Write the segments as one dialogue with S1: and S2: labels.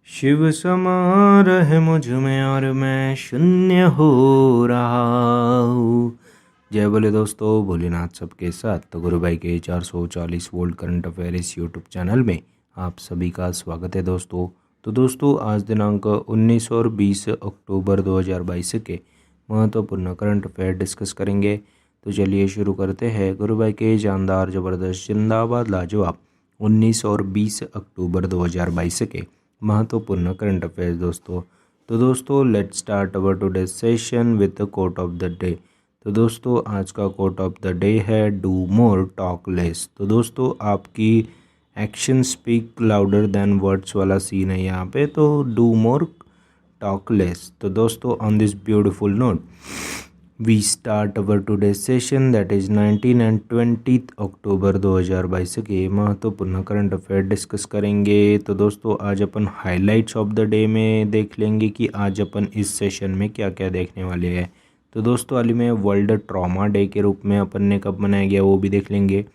S1: शिव समा रहे मुझ में और मैं शून्य हो रहा हूँ। जय बोले दोस्तों, भोलेनाथ सबके साथ। तो गुरु भाई के 440 volt current affairs YouTube channel में आप सभी का स्वागत है दोस्तों। तो दोस्तों, आज दिनांक 19 और 20 अक्टूबर 2022 के महत्वपूर्ण करंट अफेयर डिस्कस करेंगे। तो चलिए शुरू करते हैं। गुरु भाई के जानदार ज़बरदस्त जिंदाबाद लाजवाब 19 और 20 अक्टूबर 2022 के महत्वपूर्ण करंट अफेयर्स दोस्तों। तो दोस्तों, let's start our today session with the quote of the day. तो दोस्तों, आज का कोट ऑफ द डे है डू मोर टॉक लेस। तो दोस्तों, आपकी action speak louder than words वाला सीन है यहाँ पे। तो डू मोर टॉक लेस। तो दोस्तों, on this beautiful note we start our today session that is 19 and 20 October 2022 के महत्वपूर्ण करंट अफेयर डिस्कस करेंगे। तो दोस्तों, आज अपन हाइलाइट्स ऑफ द डे में देख लेंगे कि आज अपन इस सेशन में क्या क्या देखने वाले हैं। तो दोस्तों, हाल ही में वर्ल्ड ट्रॉमा डे के रूप में अपन ने कब मनाया गया वो भी देख लेंगे।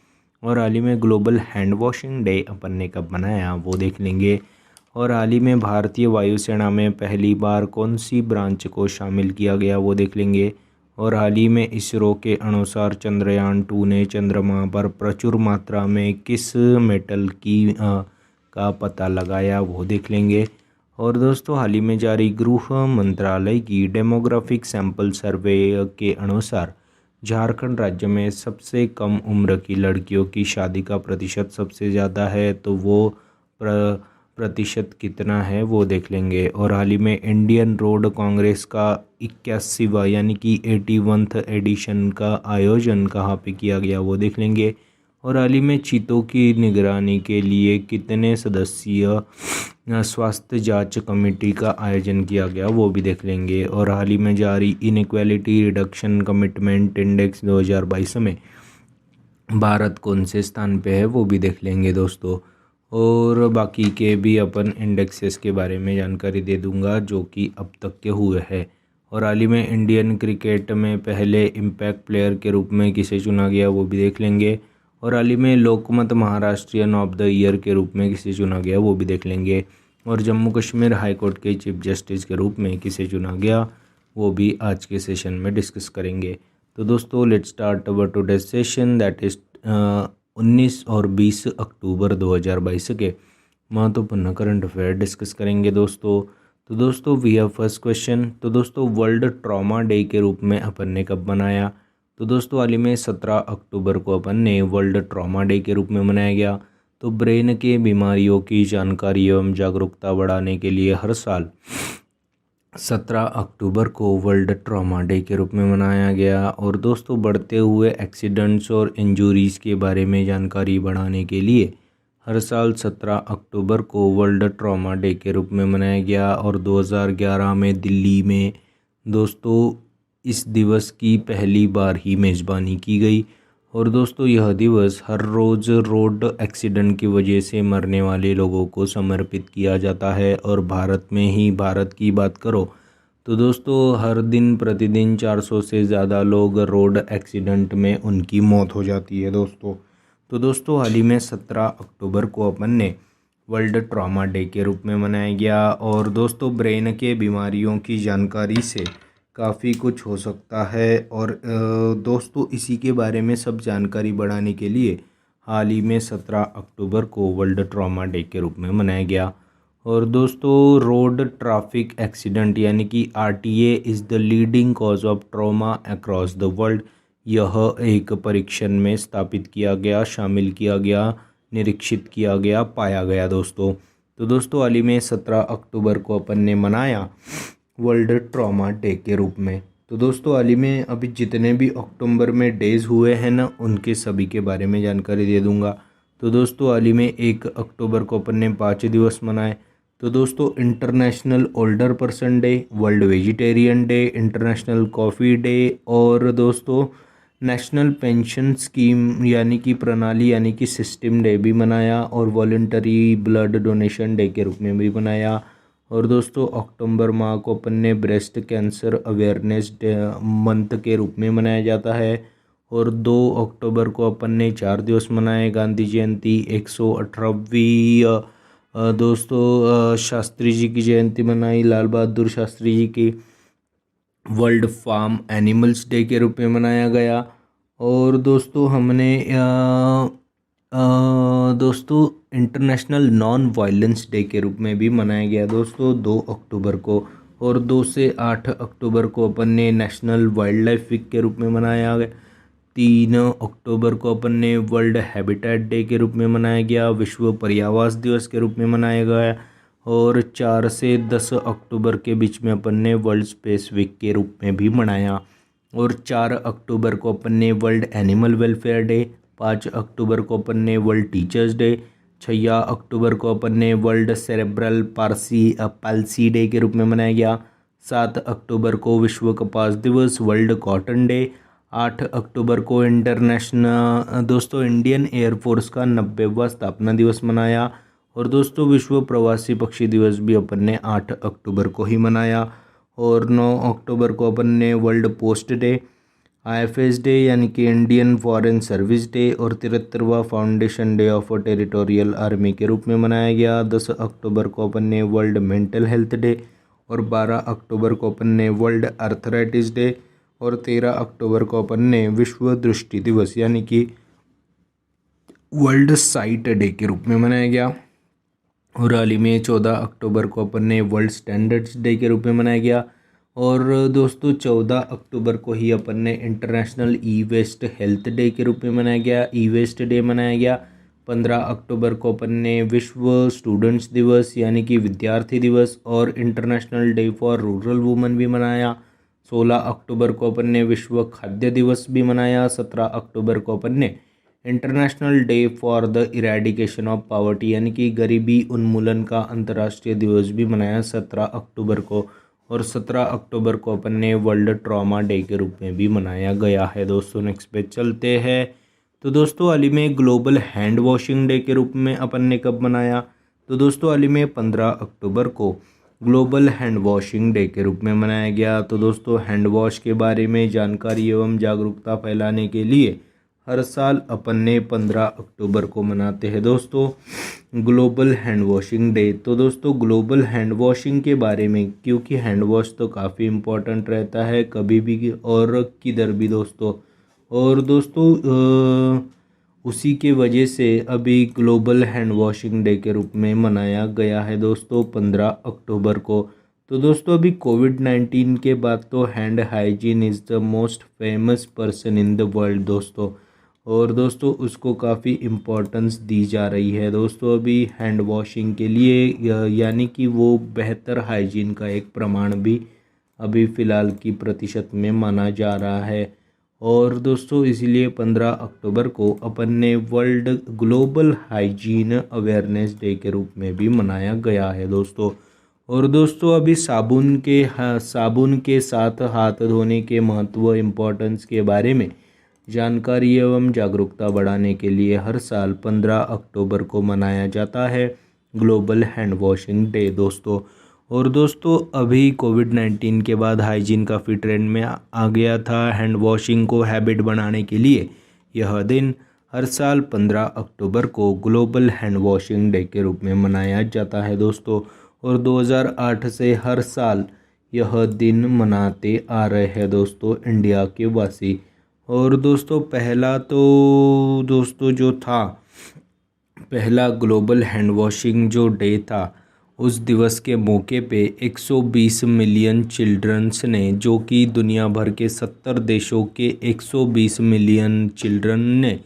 S1: और हाल ही में ग्लोबल हैंड वॉशिंग डे अपन ने कब मनाया वो देख लेंगे। और हाल ही में भारतीय वायुसेना में पहली बार कौन सी ब्रांच को शामिल किया गया वो देख लेंगे। और हाल ही में इसरो के अनुसार चंद्रयान-2 ने चंद्रमा पर प्रचुर मात्रा में किस मेटल का पता लगाया वो देख लेंगे। और दोस्तों, हाल ही में जारी गृह मंत्रालय की डेमोग्राफिक सैंपल सर्वे के अनुसार झारखंड राज्य में सबसे कम उम्र की लड़कियों की शादी का प्रतिशत सबसे ज़्यादा है। तो वो प्रतिशत कितना है वो देख लेंगे। और हाल ही में इंडियन रोड कांग्रेस का 81वां यानी कि 81th एडिशन का आयोजन कहाँ पे किया गया वो देख लेंगे। और हाल ही में चीतों की निगरानी के लिए कितने सदस्यीय स्वास्थ्य जांच कमेटी का आयोजन किया गया वो भी देख लेंगे। और हाल ही में जारी इनइक्वालिटी रिडक्शन कमिटमेंट इंडेक्स 2022 में भारत कौन से स्थान पे है वो भी देख लेंगे दोस्तों। और बाकी के भी अपन इंडेक्सेस के बारे में जानकारी दे दूंगा जो कि अब तक के हुए हैं। और हाल ही में इंडियन क्रिकेट में पहले इम्पैक्ट प्लेयर के रूप में किसे चुना गया वो भी देख लेंगे। और हाल ही में लोकमत महाराष्ट्रियन ऑफ द ईयर के रूप में किसे चुना गया वो भी देख लेंगे। और जम्मू कश्मीर हाई कोर्ट के चीफ जस्टिस के रूप में किसे चुना गया वो भी आज के सेशन में डिस्कस करेंगे। तो दोस्तों, let's start our today session that is 19 और 20 अक्टूबर 2022 के महत्वपूर्ण करंट अफेयर डिस्कस करेंगे दोस्तों। तो दोस्तों, वी हैव फर्स्ट क्वेश्चन। तो दोस्तों, वर्ल्ड ट्रॉमा डे के रूप में अपन ने कब मनाया। तो दोस्तों, हाल ही में 17 अक्टूबर को अपन ने वर्ल्ड ट्रॉमा डे के रूप में मनाया गया। तो ब्रेन के बीमारियों की जानकारी एवं जागरूकता बढ़ाने के लिए हर साल 17 अक्टूबर को वर्ल्ड ट्रॉमा डे के रूप में मनाया गया। और दोस्तों, बढ़ते हुए एक्सीडेंट्स और इंजरीज़ के बारे में जानकारी बढ़ाने के लिए हर साल 17 अक्टूबर को वर्ल्ड ट्रॉमा डे के रूप में मनाया गया। और 2011 में दिल्ली में दोस्तों इस दिवस की पहली बार ही मेज़बानी की गई। और दोस्तों, यह दिवस हर रोज़ रोड एक्सीडेंट की वजह से मरने वाले लोगों को समर्पित किया जाता है। और भारत की बात करो तो दोस्तों, हर दिन प्रतिदिन 400 से ज़्यादा लोग रोड एक्सीडेंट में उनकी मौत हो जाती है दोस्तों। तो दोस्तों, हाल ही में 17 अक्टूबर को अपन ने वर्ल्ड ट्रॉमा डे के रूप में मनाया गया। और दोस्तों, ब्रेन के बीमारियों की जानकारी से काफ़ी कुछ हो सकता है। और दोस्तों, इसी के बारे में सब जानकारी बढ़ाने के लिए हाल ही में 17 अक्टूबर को वर्ल्ड ट्रॉमा डे के रूप में मनाया गया। और दोस्तों, रोड ट्रैफिक एक्सीडेंट यानी कि RTA is the leading cause of trauma across the world. यह एक परीक्षण में स्थापित किया गया, शामिल किया गया, निरीक्षित किया गया, पाया गया दोस्तों। तो दोस्तों, हाल ही में 17 अक्टूबर को अपन ने मनाया वर्ल्ड ट्रॉमा डे के रूप में। तो दोस्तों, हाल ही में अभी जितने भी अक्टूबर में डेज़ हुए हैं ना उनके सभी के बारे में जानकारी दे दूंगा। तो दोस्तों, हाल ही में 1 अक्टूबर को अपन ने 5 दिवस मनाए। तो दोस्तों, international older person day, world vegetarian day, international coffee day, और दोस्तों नेशनल पेंशन स्कीम यानी कि प्रणाली यानी कि सिस्टम डे भी मनाया। और वॉलंटरी ब्लड डोनेशन डे के रूप में भी मनाया। और दोस्तों, अक्टूबर माह को अपन ने ब्रेस्ट कैंसर अवेयरनेस मंथ के रूप में मनाया जाता है। और 2 अक्टूबर को अपन ने 4 दिवस मनाए गांधी जयंती, 118वीं दोस्तों शास्त्री जी की जयंती मनाई, लाल बहादुर शास्त्री जी की वर्ल्ड फार्म एनिमल्स डे के रूप में मनाया गया। और दोस्तों हमने दोस्तों इंटरनेशनल नॉन वायलेंस डे के रूप में भी मनाया गया दोस्तों 2 अक्टूबर को। और 2 से 8 अक्टूबर को अपन ने नेशनल वाइल्ड लाइफ वीक के रूप में मनाया गया। 3 अक्टूबर को अपन ने वर्ल्ड हैबिटेट डे के रूप में मनाया गया, विश्व पर्यावरण दिवस के रूप में मनाया गया। और 4 से 10 अक्टूबर के बीच में अपन ने वर्ल्ड स्पेस वीक के रूप में भी मनाया। और 4 अक्टूबर को अपन ने वर्ल्ड एनिमल वेलफेयर डे, 5 अक्टूबर को अपन ने वर्ल्ड टीचर्स डे, 6 अक्टूबर को अपन ने वर्ल्ड सेरेब्रल पाल्सी डे के रूप में मनाया गया। 7 अक्टूबर को विश्व कपास दिवस, वर्ल्ड कॉटन डे। 8 अक्टूबर को इंटरनेशनल दोस्तों इंडियन एयरफोर्स का 90वां स्थापना दिवस मनाया। और दोस्तों विश्व प्रवासी पक्षी दिवस भी अपन ने 8 अक्टूबर को ही मनाया। और 9 अक्टूबर को अपन ने world post day, IFS day यानी कि इंडियन फॉरेन सर्विस डे और 73वां foundation day of territorial army के रूप में मनाया गया। 10 अक्टूबर को अपन ने वर्ल्ड मेंटल हेल्थ डे और 12 अक्टूबर को अपन ने वर्ल्ड आर्थराइटिस डे और 13 अक्टूबर को अपन ने विश्व दृष्टि दिवस यानी कि वर्ल्ड साइट डे के रूप में मनाया गया। और हाल ही में 14 अक्टूबर को अपन ने वर्ल्ड स्टैंडर्ड्स डे के रूप में मनाया गया। और दोस्तों 14 अक्टूबर को ही अपन ने international e waste health day के रूप में मनाया गया, ई वेस्ट डे मनाया गया। 15 अक्टूबर को अपन ने विश्व स्टूडेंट्स दिवस यानी कि विद्यार्थी दिवस और international day for rural women भी मनाया। 16 अक्टूबर को अपन ने विश्व खाद्य दिवस भी मनाया। 17 अक्टूबर को अपन ने international day for the eradication of poverty यानी कि गरीबी उन्मूलन का अंतर्राष्ट्रीय दिवस भी मनाया 17 अक्टूबर को। और 17 अक्टूबर को अपन ने वर्ल्ड ट्रॉमा डे के रूप में भी मनाया गया है दोस्तों। नेक्स्ट पे चलते हैं। तो दोस्तों हाल ही में ग्लोबल हैंड वॉशिंग डे के रूप में अपन ने कब मनाया? तो दोस्तों हाल ही में 15 अक्टूबर को ग्लोबल हैंड वॉशिंग डे के रूप में मनाया गया। तो दोस्तों हैंड वॉश के बारे में जानकारी एवं जागरूकता फैलाने के लिए हर साल अपन ने 15 अक्टूबर को मनाते हैं दोस्तों ग्लोबल हैंड वॉशिंग डे। तो दोस्तों ग्लोबल हैंड वॉशिंग के बारे में, क्योंकि हैंड वॉश तो काफ़ी इम्पोर्टेंट रहता है कभी भी और किधर भी दोस्तों। और दोस्तों उसी के वजह से अभी ग्लोबल हैंड वॉशिंग डे के रूप में मनाया गया है दोस्तों 15 अक्टूबर को। तो दोस्तों अभी कोविड-19 के बाद तो hand hygiene is the most famous person in the world दोस्तों। और दोस्तों उसको काफ़ी इम्पोर्टेंस दी जा रही है दोस्तों अभी हैंड वॉशिंग के लिए, यानी कि वो बेहतर हाइजीन का एक प्रमाण भी अभी फ़िलहाल की प्रतिशत में माना जा रहा है। और दोस्तों इसीलिए 15 अक्टूबर को अपन ने world global hygiene awareness day के रूप में भी मनाया गया है दोस्तों। और दोस्तों अभी साबुन के साथ हाथ धोने के महत्व इम्पोर्टेंस के बारे में जानकारी एवं जागरूकता बढ़ाने के लिए हर साल 15 अक्टूबर को मनाया जाता है ग्लोबल हैंड वॉशिंग डे दोस्तों। और दोस्तों अभी कोविड-19 के बाद हाइजीन काफ़ी ट्रेंड में आ गया था। हैंड वॉशिंग को हैबिट बनाने के लिए यह दिन हर साल 15 अक्टूबर को ग्लोबल हैंड वॉशिंग डे के रूप में मनाया जाता है दोस्तों। और 2008 से हर साल यह दिन मनाते आ रहे हैं दोस्तों इंडिया के वासी। और दोस्तों पहला ग्लोबल हैंड वॉशिंग जो डे था उस दिवस के मौके पे 120 मिलियन चिल्ड्रंस ने, जो कि दुनिया भर के 70 देशों के 120 मिलियन चिल्ड्रन ने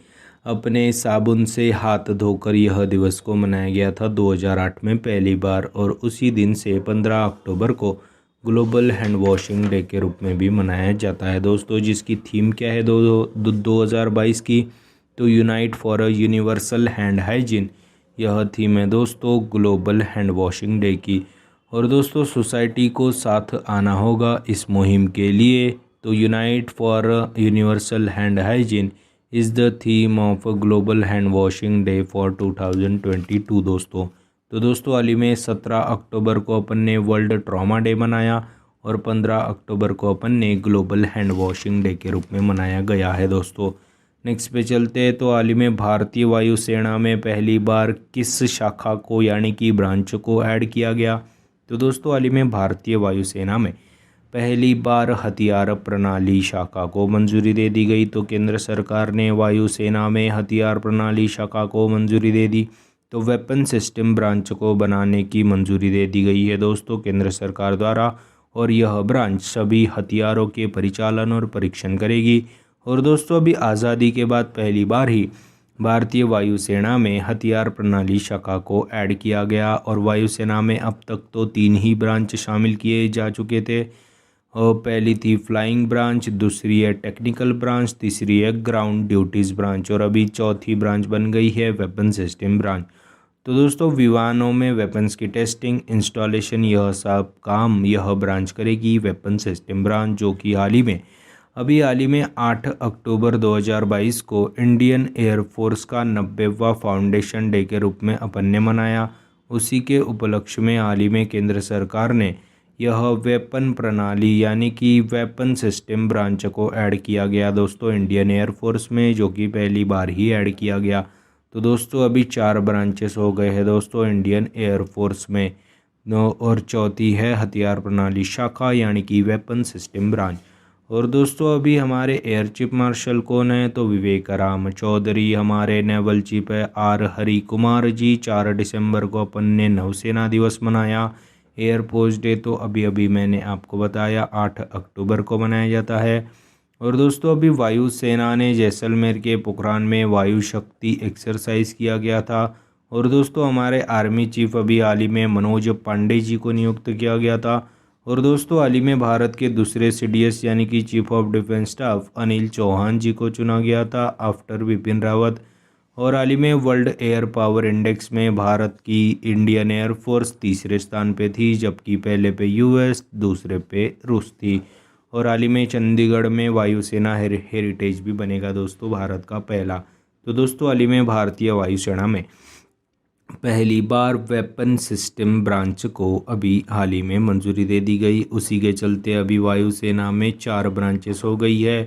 S1: अपने साबुन से हाथ धोकर यह दिवस को मनाया गया था 2008 में पहली बार। और उसी दिन से 15 अक्टूबर को ग्लोबल हैंड वॉशिंग डे के रूप में भी मनाया जाता है दोस्तों, जिसकी थीम क्या है 2022 की? तो unite for a universal hand hygiene, यह थीम है दोस्तों ग्लोबल हैंड वॉशिंग डे की। और दोस्तों सोसाइटी को साथ आना होगा इस मुहिम के लिए। तो unite for universal hand hygiene is the theme of global hand washing day for 2022 दोस्तों। तो दोस्तों हाल ही में 17 अक्टूबर को अपन ने वर्ल्ड ट्रॉमा डे मनाया और 15 अक्टूबर को अपन ने ग्लोबल हैंड वॉशिंग डे के रूप में मनाया गया है दोस्तों। नेक्स्ट पे चलते हैं। तो हाल ही में भारतीय वायुसेना में पहली बार किस शाखा को यानी कि ब्रांच को ऐड किया गया? तो दोस्तों हाल ही में भारतीय वायुसेना में पहली बार हथियार प्रणाली शाखा को मंजूरी दे दी गई। तो केंद्र सरकार ने वायुसेना में हथियार प्रणाली शाखा को मंजूरी दे दी। तो वेपन सिस्टम ब्रांच को बनाने की मंजूरी दे दी गई है दोस्तों केंद्र सरकार द्वारा, और यह ब्रांच सभी हथियारों के परिचालन और परीक्षण करेगी। और दोस्तों अभी आज़ादी के बाद पहली बार ही भारतीय वायुसेना में हथियार प्रणाली शाखा को ऐड किया गया, और वायुसेना में अब तक तो 3 ही ब्रांच शामिल किए जा चुके थे। और पहली थी फ्लाइंग ब्रांच, दूसरी है टेक्निकल ब्रांच, तीसरी है ग्राउंड ड्यूटीज़ ब्रांच, और अभी चौथी ब्रांच बन गई है वेपन सिस्टम ब्रांच। तो दोस्तों विमानों में वेपन्स की टेस्टिंग, इंस्टॉलेशन, यह सब काम यह ब्रांच करेगी वेपन सिस्टम ब्रांच, जो कि हाल ही में 8 अक्टूबर 2022 को इंडियन एयरफोर्स का 90वां फाउंडेशन डे के रूप में अपन ने मनाया। उसी के उपलक्ष्य में हाल ही में केंद्र सरकार ने यह वेपन प्रणाली यानी कि वेपन सिस्टम ब्रांच को ऐड किया गया दोस्तों इंडियन एयरफोर्स में, जो कि पहली बार ही ऐड किया गया। तो दोस्तों अभी 4 ब्रांचेस हो गए हैं दोस्तों इंडियन एयरफोर्स में, और चौथी है हथियार प्रणाली शाखा यानी कि वेपन सिस्टम ब्रांच। और दोस्तों अभी हमारे एयर चीफ मार्शल कौन है? तो विवेक राम चौधरी। हमारे नेवल चीफ है आर हरि कुमार जी। 4 दिसंबर को अपन ने नौसेना दिवस मनाया। एयरफोर्स डे तो अभी मैंने आपको बताया 8 अक्टूबर को मनाया जाता है। और दोस्तों अभी वायुसेना ने जैसलमेर के पोखरान में वायु शक्ति एक्सरसाइज किया गया था। और दोस्तों हमारे आर्मी चीफ अभी हाल ही में मनोज पांडे जी को नियुक्त किया गया था। और दोस्तों हाल ही में भारत के दूसरे CDS यानी कि chief of defence staff Anil Chauhan ji को चुना गया था आफ्टर बिपिन रावत। और हाल ही में वर्ल्ड एयर पावर इंडेक्स में भारत की इंडियन एयरफोर्स तीसरे स्थान पे थी, जबकि पहले पे US, दूसरे पे रूस थी। और हाल ही में चंडीगढ़ में वायुसेना हेरिटेज भी बनेगा दोस्तों भारत का पहला। तो दोस्तों हाल ही में भारतीय वायुसेना में पहली बार वेपन सिस्टम ब्रांच को अभी हाल ही में मंजूरी दे दी गई। उसी के चलते अभी वायुसेना में 4 ब्रांचेस हो गई है,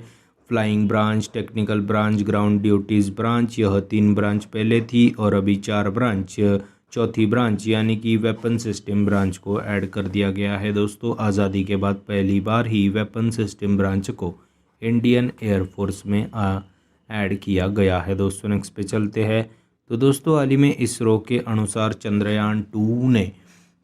S1: flying branch, technical branch, ground duties branch, यह 3 ब्रांच पहले थी, और अभी 4 ब्रांच, चौथी ब्रांच यानी कि वेपन सिस्टम ब्रांच को ऐड कर दिया गया है दोस्तों। आज़ादी के बाद पहली बार ही वेपन सिस्टम ब्रांच को इंडियन एयरफोर्स में ऐड किया गया है दोस्तों। नेक्स्ट पे चलते हैं। तो दोस्तों हाल ही में इसरो के अनुसार चंद्रयान 2 ने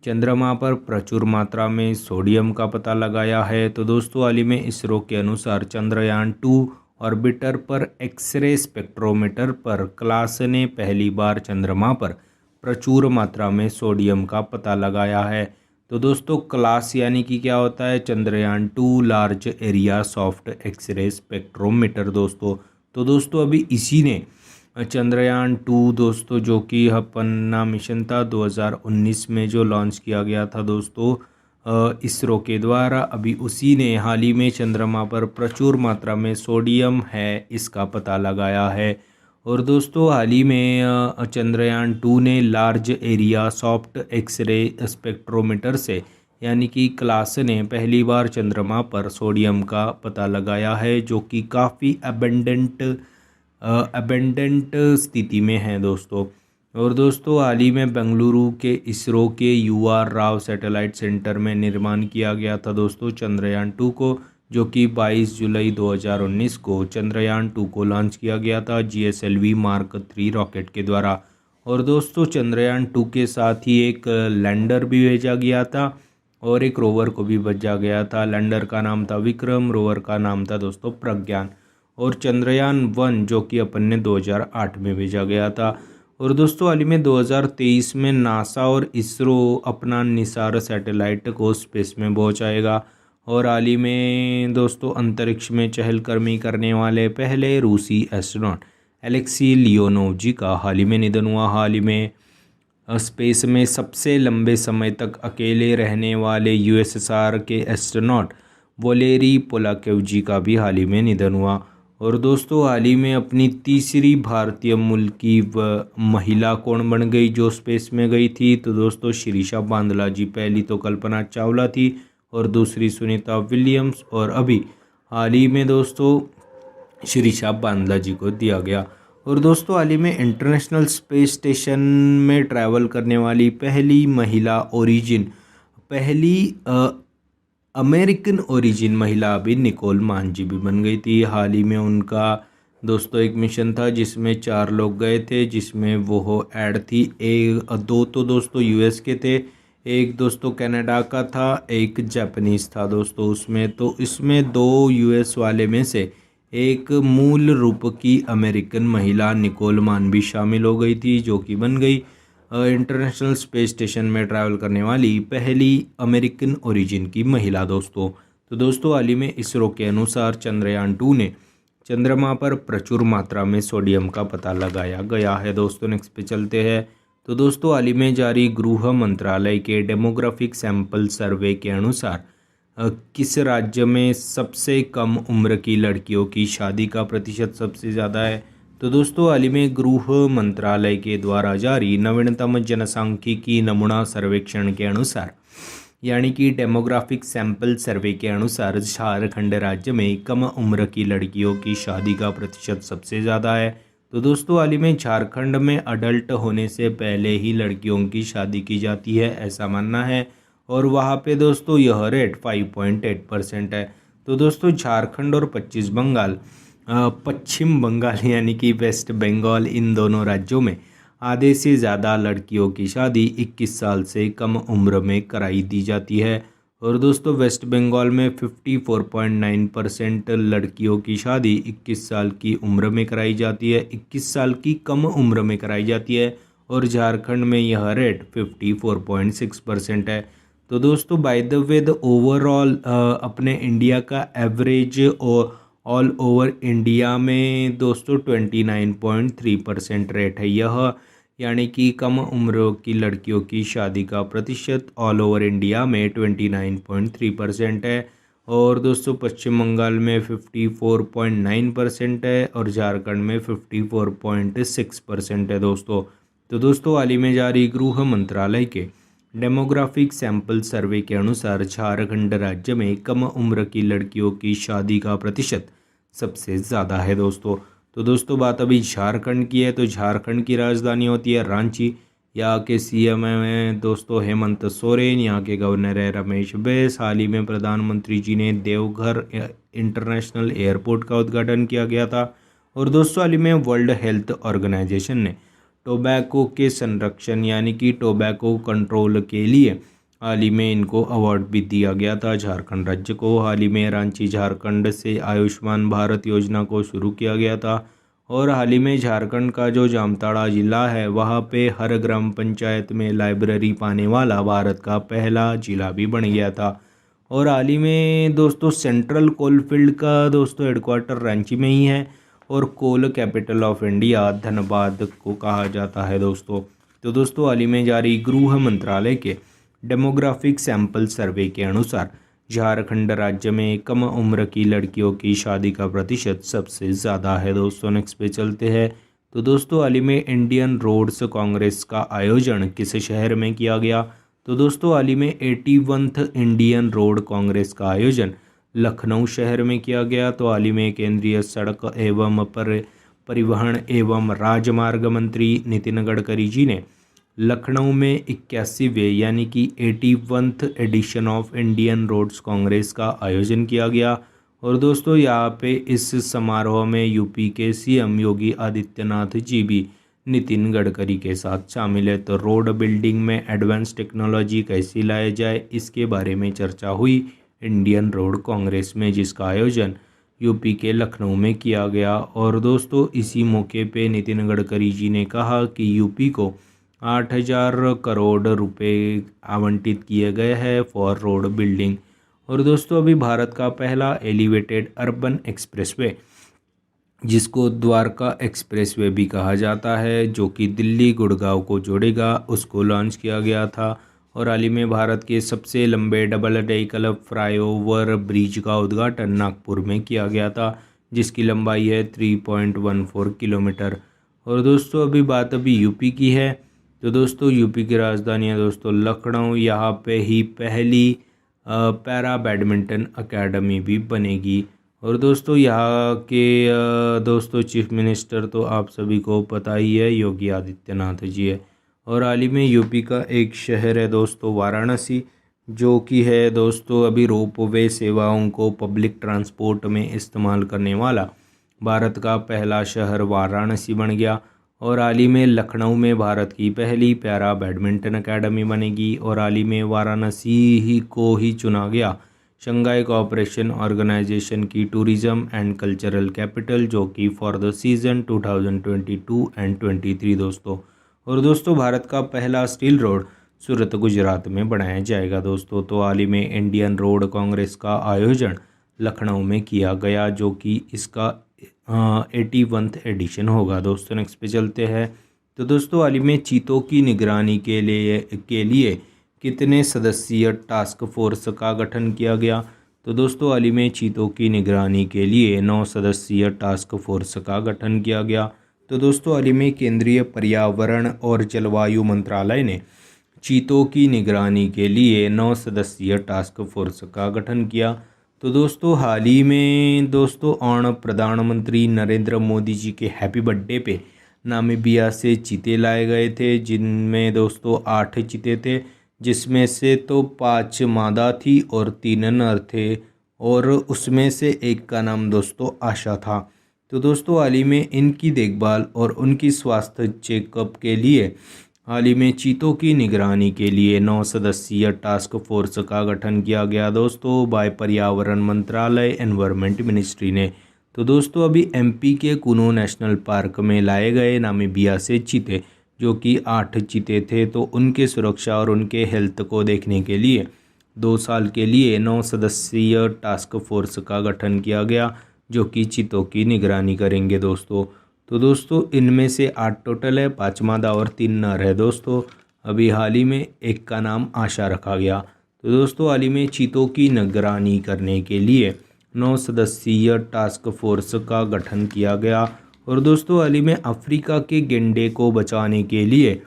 S1: चंद्रमा पर प्रचुर मात्रा में सोडियम का पता लगाया है। तो दोस्तों हाल ही में इसरो के अनुसार चंद्रयान 2 ऑर्बिटर पर एक्सरे स्पेक्ट्रोमीटर पर क्लास ने पहली बार चंद्रमा पर प्रचुर मात्रा में सोडियम का पता लगाया है। तो दोस्तों क्लास यानी कि क्या होता है? Chandrayaan 2 large area soft X ray spectrometer दोस्तों। तो दोस्तों अभी इसी ने चंद्रयान 2 दोस्तों, जो कि अपना मिशन था 2019 में जो लॉन्च किया गया था दोस्तों इसरो के द्वारा, अभी उसी ने हाल ही में चंद्रमा पर प्रचुर मात्रा में सोडियम है इसका पता लगाया है। और दोस्तों हाल ही में चंद्रयान 2 ने large area soft X ray spectrometer से यानी कि क्लास ने पहली बार चंद्रमा पर सोडियम का पता लगाया है, जो कि काफ़ी अबेंडेंट स्थिति में है दोस्तों। और दोस्तों हाल ही में बेंगलुरु के इसरो के UR राव सैटेलाइट सेंटर में निर्माण किया गया था दोस्तों चंद्रयान 2 को, जो कि 22 जुलाई 2019 को चंद्रयान 2 को लॉन्च किया गया था GSLV Mark 3 रॉकेट के द्वारा। और दोस्तों चंद्रयान 2 के साथ ही एक लैंडर भी भेजा गया था और एक रोवर को भी भेजा गया था। लैंडर का नाम था विक्रम, रोवर का नाम था दोस्तों प्रज्ञान। और चंद्रयान 1 जो कि अपन ने 2008 में भेजा गया था। और दोस्तों हाल ही में 2023 में नासा और इसरो अपना निसार सैटेलाइट को स्पेस में पहुंचाएगा। और हाल ही में दोस्तों अंतरिक्ष में चहलकदमी करने वाले पहले रूसी एस्ट्रोनॉट एलेक्सी लियोनोव जी का हाल ही में निधन हुआ। हाल ही में स्पेस में सबसे लंबे समय तक अकेले रहने वाले USSR के एस्ट्रोनॉट वलेरी पोलाकेव जी का भी हाल ही में निधन हुआ। और दोस्तों हाल ही में अपनी तीसरी भारतीय मूल की महिला कौन बन गई जो स्पेस में गई थी? तो दोस्तों शिरीषा बांदला जी। पहली तो कल्पना चावला थी और दूसरी सुनीता विलियम्स। और अभी हाल ही में दोस्तों श्री शाह बांदला जी को दिया गया। और दोस्तों हाल ही में इंटरनेशनल स्पेस स्टेशन में ट्रैवल करने वाली पहली अमेरिकन ओरिजिन अभी निकोल मान जी भी बन गई थी। हाल ही में उनका दोस्तों एक मिशन था जिसमें 4 लोग गए थे, जिसमें वो ऐड थी। दो तो दोस्तों यूएस के थे, एक दोस्तों कनाडा का था, एक जापानीज़ था दोस्तों उसमें। तो इसमें 2 यूएस वाले में से एक मूल रूप की अमेरिकन महिला निकोल मान भी शामिल हो गई थी, जो कि बन गई इंटरनेशनल स्पेस स्टेशन में ट्रैवल करने वाली पहली अमेरिकन ओरिजिन की महिला दोस्तों। तो दोस्तों हाल ही में इसरो के अनुसार चंद्रयान-2 ने चंद्रमा पर प्रचुर मात्रा में सोडियम का पता लगाया गया है दोस्तों। नेक्स्ट पे चलते हैं। तो दोस्तों हाल ही में जारी गृह मंत्रालय के डेमोग्राफिक सैंपल सर्वे के अनुसार किस राज्य में सबसे कम उम्र की लड़कियों की शादी का प्रतिशत सबसे ज़्यादा है? तो दोस्तों हाल ही में गृह मंत्रालय के द्वारा जारी नवीनतम जनसांख्यिकी नमूना सर्वेक्षण के अनुसार, यानी कि डेमोग्राफिक सैंपल सर्वे के अनुसार, झारखंड राज्य में कम उम्र की लड़कियों की शादी का प्रतिशत सबसे ज़्यादा है। तो दोस्तों हाल ही में झारखंड में अडल्ट होने से पहले ही लड़कियों की शादी की जाती है, ऐसा मानना है। और वहाँ पे दोस्तों यह रेट 5.8% है। तो दोस्तों झारखंड और पश्चिम बंगाल यानी कि वेस्ट बंगाल, इन दोनों राज्यों में आधे से ज़्यादा लड़कियों की शादी 21 साल से कम उम्र में कराई दी जाती है। और दोस्तों वेस्ट बंगाल में 54.9% लड़कियों की शादी 21 साल की उम्र में कराई जाती है, 21 साल की कम उम्र में कराई जाती है। और झारखंड में यह रेट 54.6% है। तो दोस्तों by the way the overall अपने इंडिया का एवरेज ऑल ओवर इंडिया में दोस्तों 29.3% रेट है यह, यानी कि कम उम्र की लड़कियों की शादी का प्रतिशत ऑल ओवर इंडिया में 29.3% है। और दोस्तों पश्चिम बंगाल में 54.9% है और झारखंड में 54.6% है दोस्तों। तो दोस्तों हाल ही में जारी गृह मंत्रालय के डेमोग्राफिक सैंपल सर्वे के अनुसार झारखंड राज्य में कम उम्र की लड़कियों की शादी का प्रतिशत सबसे ज़्यादा है दोस्तों। तो दोस्तों बात अभी झारखंड की है, तो झारखंड की राजधानी होती है रांची। यहाँ के सीएम हैं दोस्तों हेमंत सोरेन, यहाँ के गवर्नर है रमेश बैस। हाल ही में प्रधानमंत्री जी ने देवघर इंटरनेशनल एयरपोर्ट का उद्घाटन किया गया था। और दोस्तों हाल ही में वर्ल्ड हेल्थ ऑर्गेनाइजेशन ने टोबैको के संरक्षण यानी कि टोबैको कंट्रोल के लिए हाल ही में इनको अवार्ड भी दिया गया था झारखंड राज्य को। हाल ही में रांची झारखंड से आयुष्मान भारत योजना को शुरू किया गया था। और हाल ही में झारखंड का जो जामताड़ा ज़िला है वहाँ पे हर ग्राम पंचायत में लाइब्रेरी पाने वाला भारत का पहला ज़िला भी बन गया था। और हाल ही में दोस्तों सेंट्रल कोलफील्ड का दोस्तों हेडक्वार्टर रांची में ही है और कोल कैपिटल ऑफ इंडिया धनबाद को कहा जाता है दोस्तों। तो दोस्तों हाल ही में जारी गृह मंत्रालय के डेमोग्राफिक सैंपल सर्वे के अनुसार झारखंड राज्य में कम उम्र की लड़कियों की शादी का प्रतिशत सबसे ज़्यादा है दोस्तों। नेक्स्ट पे चलते हैं। तो दोस्तों हाल ही में इंडियन रोड्स कांग्रेस का आयोजन किस शहर में किया गया? तो दोस्तों हाल ही में 81th इंडियन रोड कांग्रेस का आयोजन लखनऊ शहर में किया गया। तो हाल ही में केंद्रीय सड़क एवं परिवहन एवं राजमार्ग मंत्री नितिन गडकरी जी ने लखनऊ में 81वें यानी कि 81th edition of Indian roads congress का आयोजन किया गया। और दोस्तों यहाँ पे इस समारोह में यूपी के सीएम योगी आदित्यनाथ जी भी नितिन गडकरी के साथ शामिल है। तो रोड बिल्डिंग में एडवांस टेक्नोलॉजी कैसी लाई जाए, इसके बारे में चर्चा हुई इंडियन रोड कांग्रेस में, जिसका आयोजन यूपी के लखनऊ में किया गया। और दोस्तों इसी मौके पे नितिन गडकरी जी ने कहा कि यूपी को 8,000 करोड़ रुपए आवंटित किए गए हैं फॉर रोड बिल्डिंग। और दोस्तों अभी भारत का पहला एलिवेटेड अर्बन एक्सप्रेसवे, जिसको द्वारका एक्सप्रेसवे भी कहा जाता है, जो कि दिल्ली गुड़गांव को जोड़ेगा, उसको लॉन्च किया गया था। और हाल ही में भारत के सबसे लंबे डबल डेकर फ्लाईओवर ब्रिज का उद्घाटन नागपुर में किया गया था, जिसकी लंबाई है 3.14 किलोमीटर। और दोस्तों अभी यूपी की है। तो दोस्तों यूपी की राजधानी है दोस्तों लखनऊ। यहाँ पे ही पहली पैरा बैडमिंटन अकेडमी भी बनेगी। और दोस्तों यहाँ के दोस्तों चीफ मिनिस्टर तो आप सभी को पता ही है, योगी आदित्यनाथ जी है। और हाल ही में यूपी का एक शहर है दोस्तों वाराणसी, जो कि है दोस्तों अभी रोपवे सेवाओं को पब्लिक ट्रांसपोर्ट में इस्तेमाल करने वाला भारत का पहला शहर वाराणसी बन गया। और हाल ही में लखनऊ में भारत की पहली पैरा बैडमिंटन अकेडमी बनेगी। और हाल ही में वाराणसी ही को ही चुना गया शंघाई कोऑपरेशन ऑर्गेनाइजेशन की टूरिज्म एंड कल्चरल कैपिटल, जो कि फॉर द सीज़न 2022 एंड 23 दोस्तों। और दोस्तों भारत का पहला स्टील रोड सूरत गुजरात में बनाया जाएगा दोस्तों। तो हाल ही में इंडियन रोड कांग्रेस का आयोजन लखनऊ में किया गया, जो कि इसका 81वां एडिशन होगा दोस्तों। नेक्स्ट पे चलते हैं। तो दोस्तों हाल ही में चीतों की निगरानी के लिए कितने सदस्यीय टास्क फोर्स का गठन किया गया? तो दोस्तों हाल ही में चीतों की निगरानी के लिए 9 सदस्यीय टास्क फोर्स का गठन किया गया। तो दोस्तों हाल ही में केंद्रीय पर्यावरण और जलवायु मंत्रालय ने चीतों की निगरानी के लिए 9 सदस्यीय टास्क फोर्स का गठन किया। तो दोस्तों हाल ही में दोस्तों प्रधानमंत्री नरेंद्र मोदी जी के हैप्पी बर्थडे पे नामीबिया से चीते लाए गए थे, जिनमें दोस्तों 8 चीते थे, जिसमें से तो 5 मादा थी और 3 नर थे, और उसमें से एक का नाम दोस्तों आशा था। तो दोस्तों हाल ही में इनकी देखभाल और उनकी स्वास्थ्य चेकअप के लिए हाल ही में चीतों की निगरानी के लिए 9 सदस्यीय टास्क फोर्स का गठन किया गया दोस्तों बाय पर्यावरण मंत्रालय एनवायरमेंट मिनिस्ट्री ने। तो दोस्तों अभी एमपी के कुनो नेशनल पार्क में लाए गए नामीबिया से चीते, जो कि 8 चीते थे, तो उनके सुरक्षा और उनके हेल्थ को देखने के लिए 2 साल के लिए 9 सदस्यीय टास्क फोर्स का गठन किया गया, जो कि चीतों की निगरानी करेंगे दोस्तों। तो दोस्तों इनमें से 8 टोटल है, 5 मादा और 3 नर है दोस्तों। अभी हाल ही में एक का नाम आशा रखा गया। तो दोस्तों हाल ही में चीतों की निगरानी करने के लिए 9 सदस्यीय टास्क फोर्स का गठन किया गया। और दोस्तों हाल ही में अफ्रीका के गेंडे को बचाने के लिए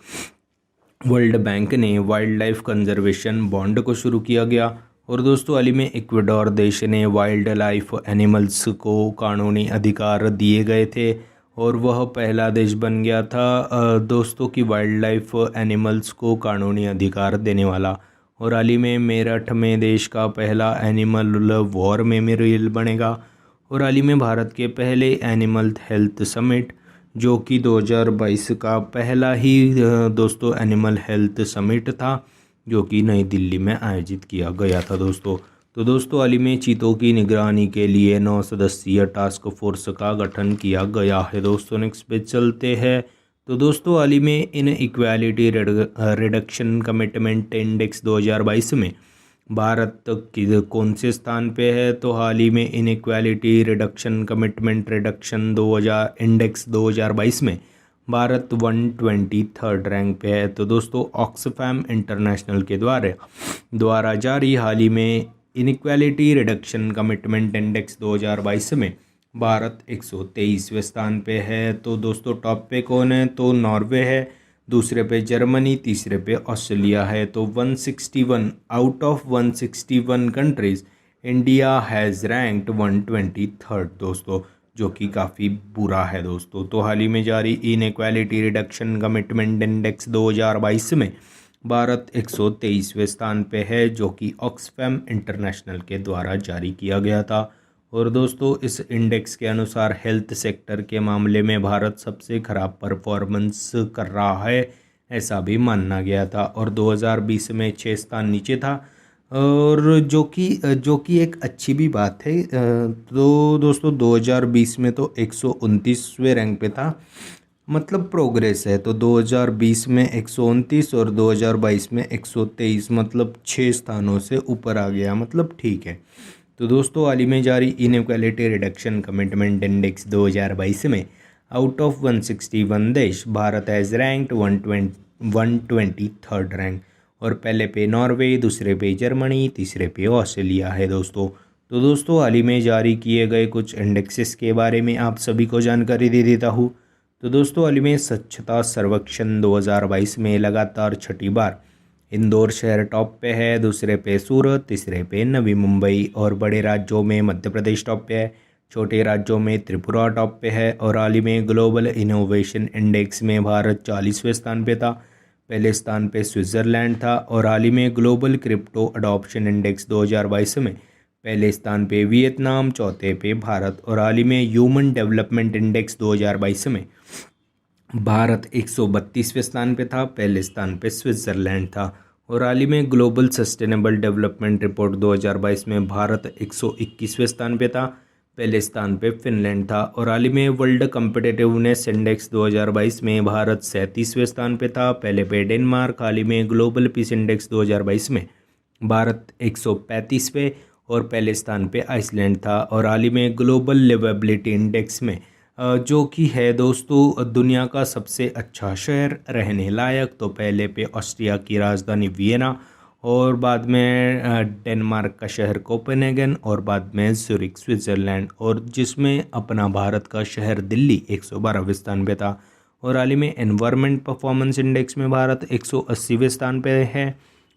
S1: वर्ल्ड बैंक ने वाइल्ड लाइफ कंजर्वेशन बॉन्ड को शुरू किया गया। और दोस्तों हाल ही में इक्वाडोर देश ने वाइल्ड लाइफ एनिमल्स को कानूनी अधिकार दिए गए थे, और वह पहला देश बन गया था दोस्तों की वाइल्ड लाइफ एनिमल्स को कानूनी अधिकार देने वाला। और हाल ही में मेरठ में देश का पहला एनिमल वॉर मेमोरियल बनेगा। और हाल ही में भारत के पहले एनिमल हेल्थ समिट, जो कि 2022 का पहला ही दोस्तों एनिमल हेल्थ समिट था, जो कि नई दिल्ली में आयोजित किया गया था दोस्तों। तो दोस्तों हाल ही में चीतों की निगरानी के लिए 9 सदस्यीय टास्क फोर्स का गठन किया गया है दोस्तों। नेक्स्ट पे चलते हैं। तो दोस्तों हाल ही में इन इक्वालिटी रिडक्शन कमिटमेंट इंडेक्स 2022 में भारत की कौन से स्थान पे है? तो हाल ही में इन equality reduction commitment reduction 2000 index 2022 में भारत 123rd रैंक पे है। तो दोस्तों ऑक्सफैम इंटरनेशनल के द्वारा जारी हाल ही में इनइक्वालिटी रिडक्शन कमिटमेंट इंडेक्स 2022 में भारत 123वें स्थान पे है। तो दोस्तों टॉप पे कौन है? तो नॉर्वे है, दूसरे पे जर्मनी, तीसरे पे ऑस्ट्रेलिया है। तो 161 out of 161 countries India has ranked 123rd दोस्तों, जो कि काफ़ी बुरा है दोस्तों। तो हाल ही में जारी इनइक्वालिटी रिडक्शन कमिटमेंट इंडेक्स 2022 में भारत 123वें स्थान पे है, जो कि ऑक्सफैम इंटरनेशनल के द्वारा जारी किया गया था। और दोस्तों इस इंडेक्स के अनुसार हेल्थ सेक्टर के मामले में भारत सबसे खराब परफॉर्मेंस कर रहा है, ऐसा भी माना गया था। और 2020 में 6 स्थान नीचे था, और जो कि एक अच्छी भी बात है। तो दोस्तों 2020 में तो 129वें रैंक पे था, मतलब प्रोग्रेस है। तो 2020 में 129 और 2022 में 123, मतलब 6 स्थानों से ऊपर आ गया, मतलब ठीक है। तो दोस्तों हाल ही में जारी इनइक्वालिटी रिडक्शन कमिटमेंट इंडेक्स 2022 में आउट ऑफ 161 देश Bharat has ranked 123rd rank, और पहले पे नॉर्वे, दूसरे पे जर्मनी, तीसरे पे ऑस्ट्रेलिया है दोस्तों। तो दोस्तों हाल ही में जारी किए गए कुछ इंडेक्सेस के बारे में आप सभी को जानकारी दे देता हूँ। तो दोस्तों हाल ही में स्वच्छता सर्वेक्षण 2022 में लगातार 6ठी बार इंदौर शहर टॉप पे है, दूसरे पे सूरत, तीसरे पे नवी मुंबई, और बड़े राज्यों में मध्य प्रदेश टॉप पे है, छोटे राज्यों में त्रिपुरा टॉप पे है और हाल ही में ग्लोबल इनोवेशन इंडेक्स में भारत 40वें स्थान पे था। पहले स्थान पे स्विट्ज़रलैंड था और हाल ही में ग्लोबल क्रिप्टो अडॉप्शन इंडेक्स 2022 में पहले स्थान पे वियतनाम, चौथे पे भारत और हाल ही में ह्यूमन डेवलपमेंट इंडेक्स 2022 में भारत 132वें स्थान पे था। पहले स्थान पे स्विट्ज़रलैंड था और हाल ही में ग्लोबल सस्टेनेबल डेवलपमेंट रिपोर्ट 2022 में भारत 121वें स्थान पे था। पहले स्थान पे फिनलैंड था और हाल ही में वर्ल्ड कम्पिटिटिवनेस इंडेक्स 2022 में भारत 37वें स्थान पे था। पहले पे डेनमार्क। हाल ही में ग्लोबल पीस इंडेक्स 2022 में भारत 135वें और पहले स्थान पे आइसलैंड था और हाल ही में ग्लोबल लिवेबिलिटी इंडेक्स में जो कि है दोस्तों दुनिया का सबसे अच्छा शहर रहने लायक, तो पहले पे ऑस्ट्रिया की राजधानी वियना और बाद में डेनमार्क का शहर कोपेनहेगन और बाद में ज़ुरिक स्विट्ज़रलैंड, और जिसमें अपना भारत का शहर दिल्ली 112वें स्थान पे था। और हाल ही में एनवायरनमेंट परफॉर्मेंस इंडेक्स में भारत 180वें स्थान पे है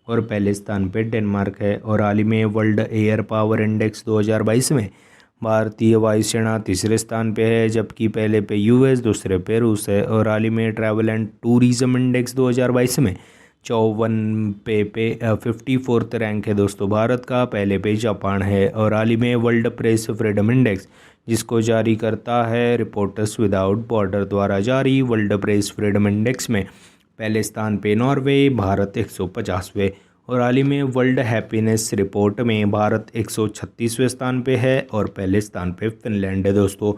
S1: और पहले स्थान पे डेनमार्क है। और हाल ही में वर्ल्ड एयर पावर इंडेक्स 2022 में भारतीय वायुसेना तीसरे स्थान पे है, जबकि पहले पे यूएस, दूसरे पे रूस है। और हाल ही में ट्रैवल एंड टूरिज़्म इंडेक्स 2022 में 54 पे 54th रैंक है दोस्तों भारत का, पहले पे जापान है। और हाल ही में वर्ल्ड प्रेस फ्रीडम इंडेक्स जिसको जारी करता है रिपोर्टर्स विदाउट बॉर्डर द्वारा जारी वर्ल्ड प्रेस फ्रीडम इंडेक्स में पहले स्थान पे नॉर्वे, भारत 150वें। और हाल ही में वर्ल्ड हैप्पीनेस रिपोर्ट में भारत 136वें स्थान पे है और पहले स्थान पे फिनलैंड है दोस्तों।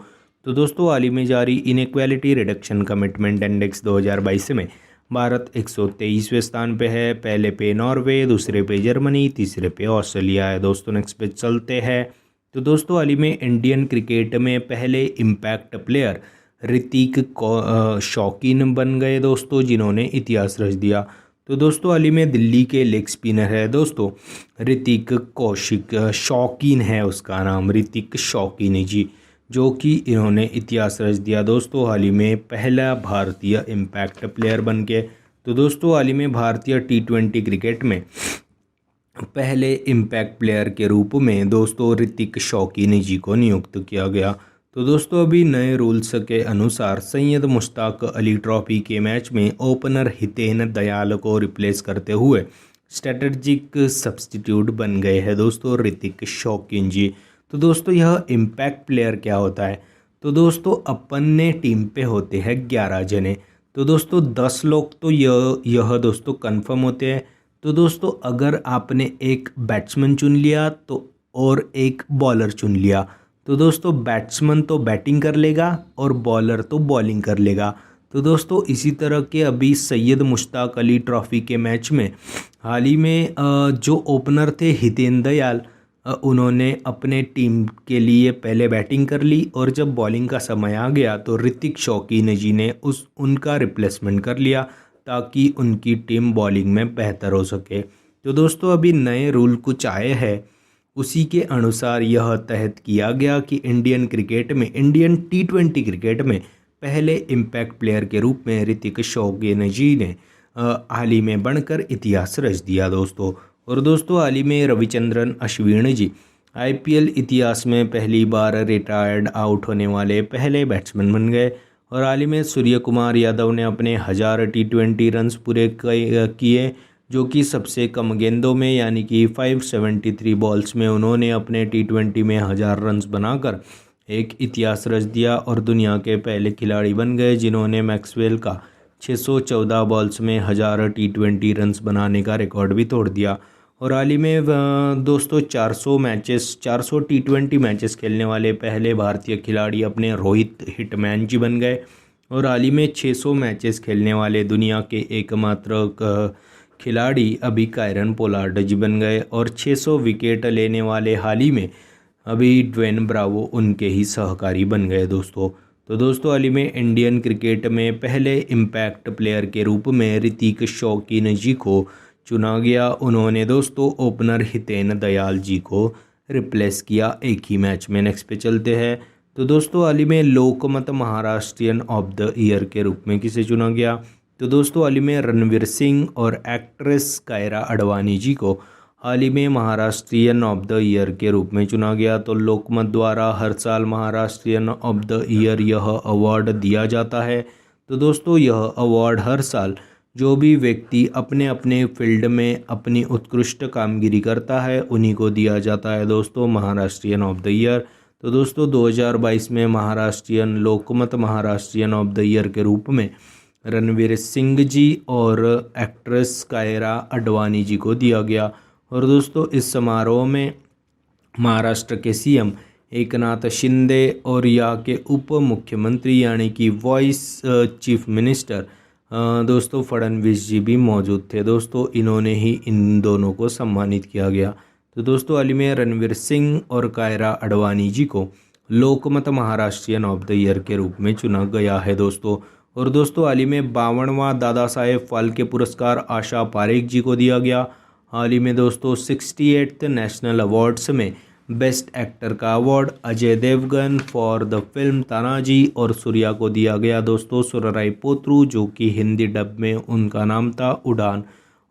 S1: तो दोस्तों हाल ही में जारी इनइक्वालिटी रिडक्शन कमिटमेंट इंडेक्स 2022 में भारत 123वें स्थान पे है, पहले पे नॉर्वे, दूसरे पे जर्मनी, तीसरे पे ऑस्ट्रेलिया है दोस्तों। नेक्स्ट पे चलते हैं। तो दोस्तों हाल ही में इंडियन क्रिकेट में पहले इम्पैक्ट प्लेयर ऋतिक शौकीन बन गए दोस्तों, जिन्होंने इतिहास रच दिया। तो दोस्तों हाल ही में दिल्ली के लेग स्पिनर है दोस्तों ऋतिक कौशिक, शौकीन है उसका नाम, ऋतिक शौकीन जी, जो कि इन्होंने इतिहास रच दिया दोस्तों हाल ही में पहला भारतीय इम्पैक्ट प्लेयर बन के। तो दोस्तों हाल ही में भारतीय T20 क्रिकेट में पहले इम्पैक्ट प्लेयर के रूप में दोस्तों ऋतिक शौकीन जी को नियुक्त किया गया। तो दोस्तों अभी नए रूल्स के अनुसार सैयद मुश्ताक अली ट्रॉफी के मैच में ओपनर हितेन दयाल को रिप्लेस करते हुए स्ट्रेटजिक सब्स्टिट्यूट बन गए हैं दोस्तों ऋतिक शौकीन जी। तो दोस्तों यह इम्पैक्ट प्लेयर क्या होता है? तो दोस्तों अपन ने टीम पे होते हैं 11 जने, तो दोस्तों 10 लोग तो यह दोस्तों कंफर्म होते हैं। तो दोस्तों अगर आपने एक बैट्समैन चुन लिया तो और एक बॉलर चुन लिया, तो दोस्तों बैट्समैन तो बैटिंग कर लेगा और बॉलर तो बॉलिंग कर लेगा। तो दोस्तों इसी तरह के अभी सैयद मुश्ताक अली ट्रॉफ़ी के मैच में हाल ही में जो ओपनर थे हितेन दयाल, उन्होंने अपने टीम के लिए पहले बैटिंग कर ली और जब बॉलिंग का समय आ गया तो ऋतिक शौकीन जी ने उनका रिप्लेसमेंट कर लिया ताकि उनकी टीम बॉलिंग में बेहतर हो सके। तो दोस्तों अभी नए रूल कुछ आए हैं, उसी के अनुसार यह तहत किया गया कि इंडियन T20 क्रिकेट में पहले इम्पैक्ट प्लेयर के रूप में ऋतिक शौकीन जी ने हाल ही में बनकर इतिहास रच दिया दोस्तों। और दोस्तों हाल ही में रविचंद्रन अश्विन जी IPL इतिहास में पहली बार रिटायर्ड आउट होने वाले पहले बैट्समैन बन गए। और हाल ही में सूर्य कुमार यादव ने अपने 1000 T20 रन्स पूरे किए, जो कि सबसे कम गेंदों में यानी कि 573 बॉल्स में उन्होंने अपने T20 में 1000 रन्स बनाकर एक इतिहास रच दिया और दुनिया के पहले खिलाड़ी बन गए जिन्होंने मैक्सवेल का 614 बॉल्स में 1000 T20 रन्स बनाने का रिकॉर्ड भी तोड़ दिया। और हाल ही में दोस्तों 400 T20 मैचेस खेलने वाले पहले भारतीय खिलाड़ी अपने रोहित हिटमैन जी बन गए। और हाल ही में 600 मैचेस खेलने वाले दुनिया के एकमात्र खिलाड़ी अभी कायरन पोलार्ड जी बन गए। और 600 विकेट लेने वाले हाल ही में अभी ड्वेन ब्रावो उनके ही सहकारी बन गए दोस्तों। तो दोस्तों हाल ही में इंडियन क्रिकेट में पहले इम्पैक्ट प्लेयर के रूप में ऋतिक शौकीन जी को चुना गया। उन्होंने दोस्तों ओपनर हितेन दयाल जी को रिप्लेस किया एक ही मैच में। नेक्स्ट पे चलते हैं। तो दोस्तों हाल ही में लोकमत महाराष्ट्रियन ऑफ द ईयर के रूप में किसे चुना गया? तो दोस्तों हाल ही में रणवीर सिंह और एक्ट्रेस कायरा अडवाणी जी को हाल ही में महाराष्ट्रियन ऑफ द ईयर के रूप में चुना गया। तो लोकमत द्वारा हर साल महाराष्ट्रियन ऑफ द ईयर यह अवार्ड दिया जाता है। तो दोस्तों यह अवार्ड हर साल जो भी व्यक्ति अपने अपने फील्ड में अपनी उत्कृष्ट कामगिरी करता है उन्हीं को दिया जाता है दोस्तों, महाराष्ट्रियन ऑफ द ईयर। तो दोस्तों 2022 में महाराष्ट्रियन लोकमत महाराष्ट्रियन ऑफ द ईयर के रूप में रणवीर सिंह जी और एक्ट्रेस कायरा अडवाणी जी को दिया गया। और दोस्तों इस समारोह में महाराष्ट्र के सीएम एकनाथ शिंदे और यहाँ के उप मुख्यमंत्री यानी कि वॉइस चीफ मिनिस्टर दोस्तों फडणवीस जी भी मौजूद थे दोस्तों। इन्होंने ही इन दोनों को सम्मानित किया गया। तो दोस्तों हाल ही में रणवीर सिंह और कायरा अडवाणी जी को लोकमत महाराष्ट्रियन ऑफ द ईयर के रूप में चुना गया है दोस्तों। और दोस्तों हाल ही में 52वां दादा साहेब फाल्के पुरस्कार आशा पारेख जी को दिया गया। हाल ही में दोस्तों 68th नेशनल अवार्ड्स में बेस्ट एक्टर का award Ajay Devgn for the film Tanhaji और सूर्या को दिया गया दोस्तों, सुरराई पोत्रू, जो कि हिंदी डब में उनका नाम था उड़ान।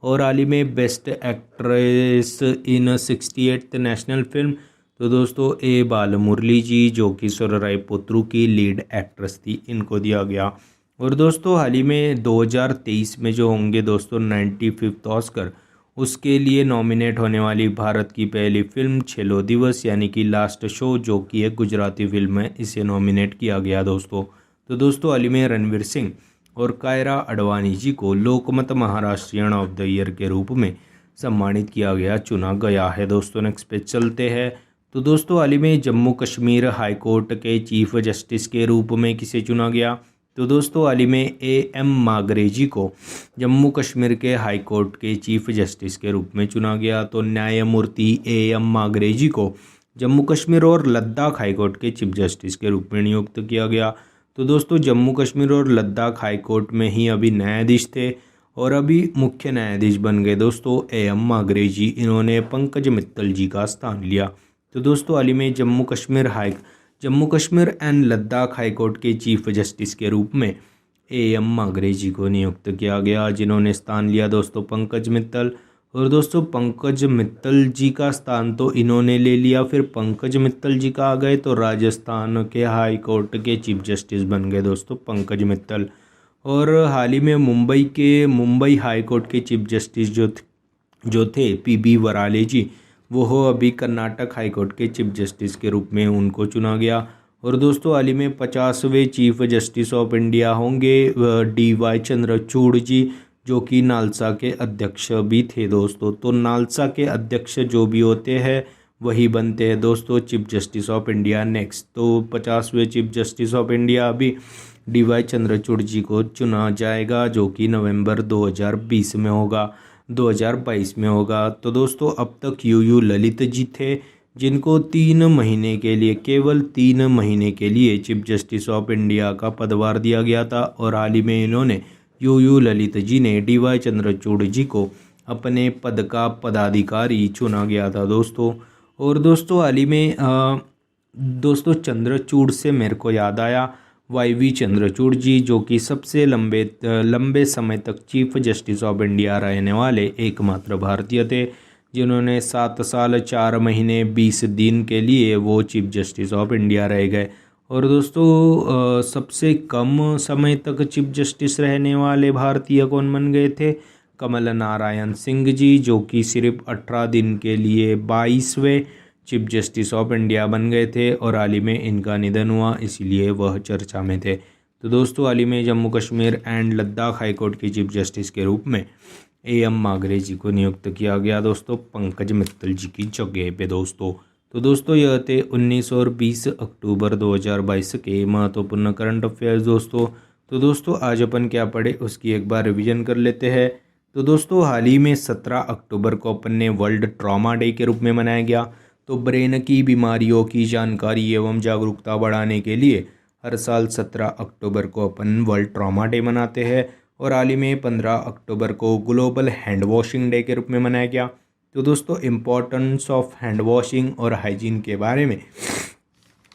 S1: और हाल ही में best actress in 68th national film तो दोस्तों ए बालमुरली जी, जो कि सुरराई पोत्रू की लीड एक्ट्रेस थी, इनको दिया गया। और दोस्तों हाल ही में 2023 में जो होंगे दोस्तों 95th ऑस्कर, उसके लिए नॉमिनेट होने वाली भारत की पहली फिल्म छेलो दिवस यानी कि लास्ट शो, जो कि एक गुजराती फिल्म है, इसे नॉमिनेट किया गया दोस्तों। तो दोस्तों हाल ही में रणवीर सिंह और कायरा अडवाणी जी को लोकमत महाराष्ट्रियन ऑफ द ईयर के रूप में सम्मानित किया गया, चुना गया है दोस्तों। नेक्स्ट पे चलते हैं। तो दोस्तों हाल ही में जम्मू कश्मीर हाई कोर्ट के चीफ जस्टिस के रूप में किसे चुना गया? तो दोस्तों हाल ही में AM मागरे जी को जम्मू कश्मीर के हाई कोर्ट के चीफ जस्टिस के रूप में चुना गया। तो न्यायमूर्ति AM मागरे जी को जम्मू कश्मीर और लद्दाख हाई कोर्ट के चीफ जस्टिस के रूप में नियुक्त किया गया। तो दोस्तों जम्मू कश्मीर और लद्दाख हाई कोर्ट में ही अभी न्यायाधीश थे और अभी मुख्य न्यायाधीश बन गए दोस्तों AM मागरे जी। इन्होंने पंकज मित्तल जी का स्थान लिया। तो दोस्तों हाल ही में Jammu Kashmir and Ladakh high court के चीफ जस्टिस के रूप में AM मागरे जी को नियुक्त किया गया, जिन्होंने स्थान लिया दोस्तों पंकज मित्तल। और दोस्तों पंकज मित्तल जी का स्थान तो इन्होंने ले लिया, फिर पंकज मित्तल जी का आ गए तो राजस्थान के हाई कोर्ट के चीफ जस्टिस बन गए दोस्तों पंकज मित्तल। और हाल ही में मुंबई हाई कोर्ट के चीफ जस्टिस जो थे PB वराले जी, वो हो अभी कर्नाटक हाई कोर्ट के चीफ जस्टिस के रूप में उनको चुना गया। और दोस्तों हाल ही में 50वें चीफ जस्टिस ऑफ इंडिया होंगे DY चंद्रचूड़ जी, जो कि नालसा के अध्यक्ष भी थे दोस्तों। तो नालसा के अध्यक्ष जो भी होते हैं वही बनते हैं दोस्तों chief justice of India. Next तो 50वें चीफ जस्टिस ऑफ इंडिया अभी DY चंद्रचूड़ जी को चुना जाएगा, जो कि नवंबर 2022 में होगा। तो दोस्तों अब तक UU ललित जी थे, जिनको केवल 3 महीने के लिए चीफ जस्टिस ऑफ इंडिया का पदभार दिया गया था। और हाल ही में इन्होंने UU ललित जी ने DY चंद्रचूड़ जी को अपने पद का पदाधिकारी चुना गया था दोस्तों। और दोस्तों हाल ही में दोस्तों चंद्रचूड़ से मेरे को याद आया YV चंद्रचूड़ जी, जो कि सबसे लंबे समय तक चीफ जस्टिस ऑफ इंडिया रहने वाले एकमात्र भारतीय थे, जिन्होंने 7 साल 4 महीने 20 दिन के लिए वो चीफ जस्टिस ऑफ इंडिया रह गए। और दोस्तों सबसे कम समय तक चीफ जस्टिस रहने वाले भारतीय कौन बन गए थे? कमल नारायण सिंह जी, जो कि सिर्फ 18 दिन के लिए 22वें चीफ जस्टिस ऑफ इंडिया बन गए थे। और हाल ही में इनका निधन हुआ, इसीलिए वह चर्चा में थे। तो दोस्तों हाल ही में Jammu Kashmir and Ladakh high court के चीफ जस्टिस के रूप में AM मागरे जी को नियुक्त किया गया दोस्तों पंकज मित्तल जी की जगह पे दोस्तों। तो दोस्तों यह थे 19 और 20 अक्टूबर 2022 के महत्वपूर्ण करंट अफेयर्स दोस्तों। तो दोस्तों आज अपन क्या पढ़े उसकी एक बार रिवीजन कर लेते हैं। तो दोस्तों हाल ही में 17 अक्टूबर को अपन ने वर्ल्ड ट्रॉमा डे के रूप में मनाया गया। तो ब्रेन की बीमारियों की जानकारी एवं जागरूकता बढ़ाने के लिए हर साल 17 अक्टूबर को अपन वर्ल्ड ट्रॉमा डे मनाते हैं। और हाल ही में 15 अक्टूबर को ग्लोबल हैंड वॉशिंग डे के रूप में मनाया गया। तो दोस्तों इम्पोर्टेंस ऑफ हैंड वॉशिंग और हाइजीन के बारे में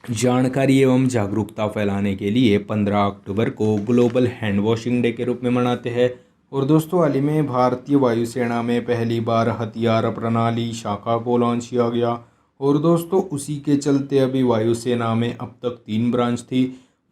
S1: जानकारी एवं जागरूकता फैलाने के लिए 15 अक्टूबर को ग्लोबल हैंड वॉशिंग डे के रूप में मनाते हैं। और दोस्तों हाल ही में भारतीय वायुसेना में पहली बार हथियार प्रणाली शाखा को लॉन्च किया गया। और दोस्तों उसी के चलते अभी वायुसेना में अब तक 3 ब्रांच थी,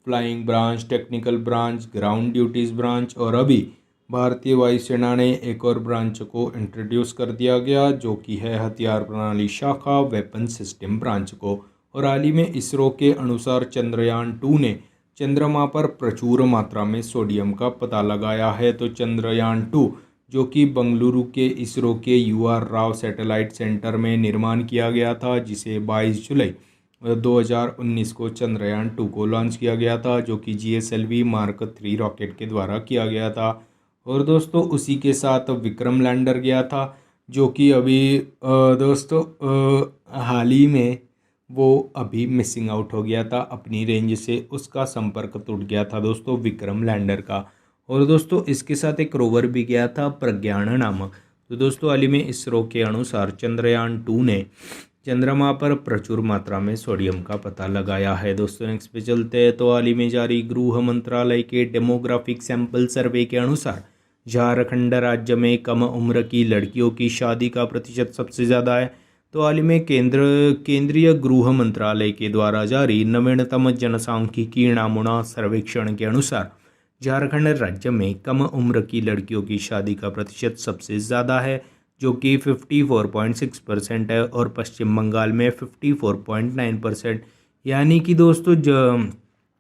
S1: flying branch, technical branch, ground duties branch, और अभी भारतीय वायुसेना ने एक और ब्रांच को इंट्रोड्यूस कर दिया गया जो कि है हथियार प्रणाली शाखा, वेपन सिस्टम ब्रांच को। और हाल ही में इसरो के अनुसार चंद्रयान-2 ने चंद्रमा पर प्रचुर मात्रा में सोडियम का पता लगाया है। तो चंद्रयान-2 जो कि बंगलुरु के इसरो के UR राव सैटेलाइट सेंटर में निर्माण किया गया था, जिसे 22 जुलाई 2019 को चंद्रयान-2 को लॉन्च किया गया था, जो कि GSLV मार्क 3 रॉकेट के द्वारा किया गया था। और दोस्तों उसी के साथ विक्रम लैंडर गया था, जो कि अभी दोस्तों हाल ही में वो अभी मिसिंग आउट हो गया था अपनी रेंज से, उसका संपर्क टूट गया था दोस्तों विक्रम लैंडर का। और दोस्तों इसके साथ एक रोवर भी गया था प्रज्ञान नामक। तो दोस्तों हाल ही में इसरो के अनुसार चंद्रयान-2 ने चंद्रमा पर प्रचुर मात्रा में सोडियम का पता लगाया है। दोस्तों नेक्स्ट पे चलते हैं। तो हाल ही में जारी गृह मंत्रालय के डेमोग्राफिक सैंपल सर्वे के अनुसार झारखंड राज्य में कम उम्र की लड़कियों की शादी का प्रतिशत सबसे ज़्यादा है। तो हाल ही में केंद्रीय गृह मंत्रालय के द्वारा जारी नवीनतम जनसांख्यिकी नमूना सर्वेक्षण के अनुसार झारखंड राज्य में कम उम्र की लड़कियों की शादी का प्रतिशत सबसे ज़्यादा है, जो कि 54.6% है, और पश्चिम बंगाल में 54.9%। यानी कि दोस्तों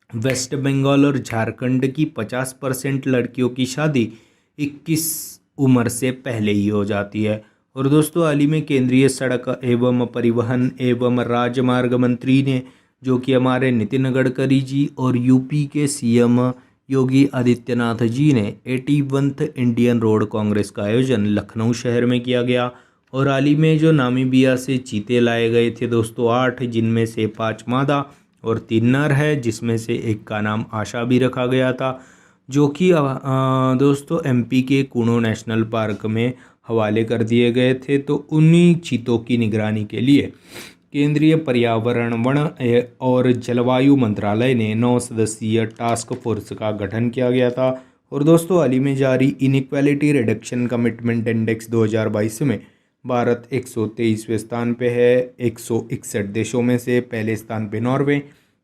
S1: वेस्ट बंगाल और झारखंड की 50% लड़कियों की शादी 21 उम्र से पहले ही हो जाती है। और दोस्तों हाल ही में केंद्रीय सड़क एवं परिवहन एवं राजमार्ग मंत्री ने, जो कि हमारे नितिन गडकरी जी, और यूपी के CM योगी आदित्यनाथ जी ने 81th इंडियन रोड कांग्रेस का आयोजन लखनऊ शहर में किया गया। और हाल ही में जो नामीबिया से चीते लाए गए थे दोस्तों 8, जिनमें से 5 मादा और 3 नर है, जिसमें से एक का नाम आशा भी रखा गया था, जो कि दोस्तों MP के कुनो नेशनल पार्क में हवाले कर दिए गए थे। तो उन्हीं चीतों की निगरानी के लिए केंद्रीय पर्यावरण, वन और जलवायु मंत्रालय ने 9 सदस्यीय टास्क फोर्स का गठन किया गया था। और दोस्तों हाल ही में जारी इनइक्वालिटी रिडक्शन कमिटमेंट इंडेक्स 2022 में भारत 123वें स्थान पे है। 161 देशों में से पहले स्थान पे नॉर्वे,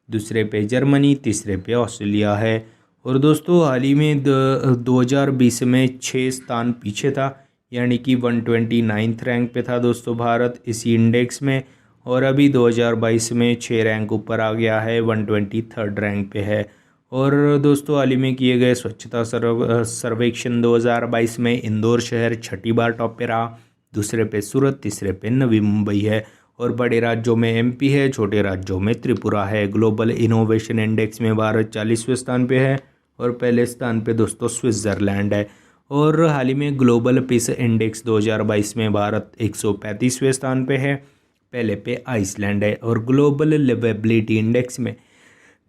S1: दूसरे पे जर्मनी, तीसरे पे ऑस्ट्रेलिया है। और दोस्तों हाल ही में 2020 में 6 स्थान पीछे था, यानी कि 129th रैंक पे था दोस्तों भारत इसी इंडेक्स में। और अभी 2022 में 6 रैंक ऊपर आ गया है, 123rd रैंक पे है। और दोस्तों हाल ही में किए गए स्वच्छता सर्वेक्षण 2022 में इंदौर शहर 6ठी बार टॉप पे रहा, दूसरे पे सूरत, तीसरे पे नवी मुंबई है। और बड़े राज्यों में MP है, छोटे राज्यों में त्रिपुरा है। ग्लोबल इनोवेशन इंडेक्स में भारत 40वें स्थान पे है, और पहले स्थान पे दोस्तों स्विट्ज़रलैंड है। और हाल ही में ग्लोबल पीस इंडेक्स 2022 में भारत 135वें स्थान पे है, पहले पे आइसलैंड है। और ग्लोबल लिवेबिलिटी इंडेक्स में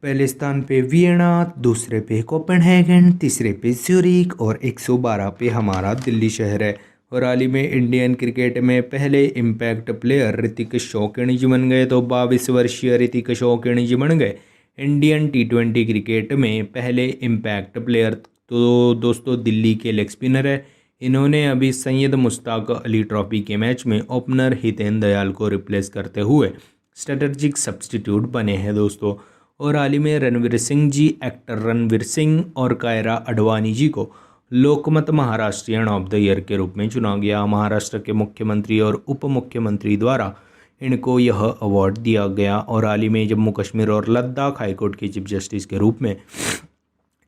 S1: पहले स्थान पे वियना, दूसरे पे कोपेनहेगन, तीसरे पे ज्यूरिख, और 112 पे हमारा दिल्ली शहर है। और हाल ही में इंडियन क्रिकेट में पहले इम्पैक्ट प्लेयर ऋतिक शौकीनी बन गए। तो 22 वर्षीय ऋतिक शौकीनी बन गए इंडियन T20 क्रिकेट में पहले इम्पैक्ट प्लेयर। तो दोस्तों दिल्ली के लेग स्पिनर है। इन्होंने अभी सैयद मुश्ताक अली ट्रॉफी के मैच में ओपनर हितेंद्र दयाल को रिप्लेस करते हुए स्ट्रेटजिक सब्स्टिट्यूट बने हैं दोस्तों। और हाल ही में रणवीर सिंह जी, एक्टर रणवीर सिंह और कायरा अडवाणी जी को लोकमत महाराष्ट्रियन ऑफ द ईयर के रूप में चुना गया। महाराष्ट्र के मुख्यमंत्री और उप मुख्यमंत्री द्वारा इनको यह अवार्ड दिया गया। और हाल ही में जम्मू कश्मीर और लद्दाख हाईकोर्ट के चीफ जस्टिस के रूप में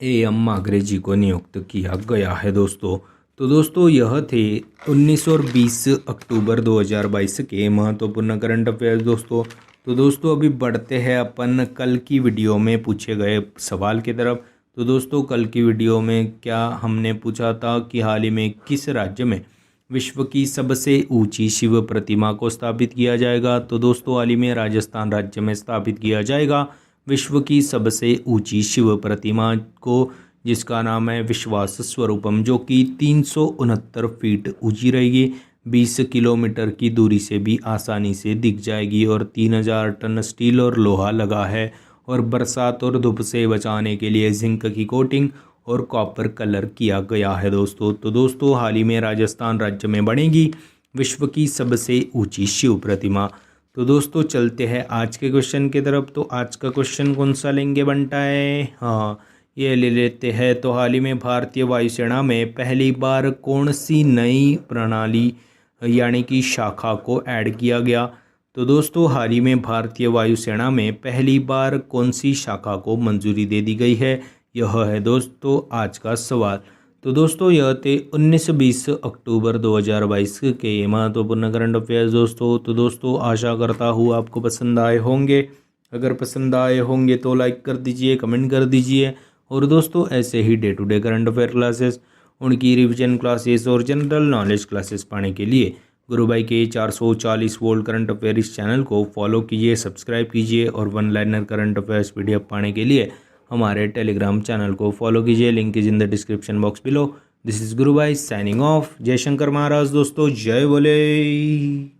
S1: AM मागरे जी को नियुक्त किया गया है दोस्तों। तो दोस्तों यह थे 19 और 20 अक्टूबर 2022 के महत्वपूर्ण करंट अफेयर्स दोस्तों। तो दोस्तों अभी बढ़ते हैं अपन कल की वीडियो में पूछे गए सवाल की तरफ। तो दोस्तों कल की वीडियो में क्या हमने पूछा था कि हाल ही में किस राज्य में विश्व की सबसे ऊंची शिव प्रतिमा को स्थापित किया जाएगा। तो दोस्तों हाल ही में राजस्थान राज्य में स्थापित किया जाएगा विश्व की सबसे ऊंची शिव प्रतिमा को, जिसका नाम है विश्वास स्वरूपम, जो कि 369 फीट ऊंची रहेगी, 20 किलोमीटर की दूरी से भी आसानी से दिख जाएगी। और 3000 टन स्टील और लोहा लगा है। और बरसात और धूप से बचाने के लिए जिंक की कोटिंग और कॉपर कलर किया गया है दोस्तों। तो दोस्तों हाल ही में राजस्थान राज्य में बनेगी विश्व की सबसे ऊंची शिव प्रतिमा। तो दोस्तों चलते हैं आज के क्वेश्चन की तरफ। तो आज का क्वेश्चन कौन सा लेंगे बनता है, हाँ ये ले लेते हैं। तो हाल ही में भारतीय वायुसेना में पहली बार कौन सी नई प्रणाली यानी कि शाखा को ऐड किया गया। तो दोस्तों हाल ही में भारतीय वायुसेना में पहली बार कौन सी शाखा को मंजूरी दे दी गई है, यह है दोस्तों आज का सवाल। तो दोस्तों यह थे 19-20 अक्टूबर 2022 के महत्वपूर्ण करंट अफेयर्स दोस्तों। तो दोस्तों आशा करता हूँ आपको पसंद आए होंगे। अगर पसंद आए होंगे तो लाइक कर दीजिए, कमेंट कर दीजिए। और दोस्तों ऐसे ही day to day current affair classes, उनकी रिवीजन क्लासेस और जनरल नॉलेज क्लासेस पाने के लिए गुरु भाई के 440 वोल्ट करंट अफेयर इस चैनल को फॉलो कीजिए, सब्सक्राइब कीजिए। और one liner current affairs PDF पाने के लिए हमारे टेलीग्राम चैनल को फॉलो कीजिए, link is in the description box below. This is Guru Bhai signing off. जय शंकर महाराज दोस्तों, जय बोले।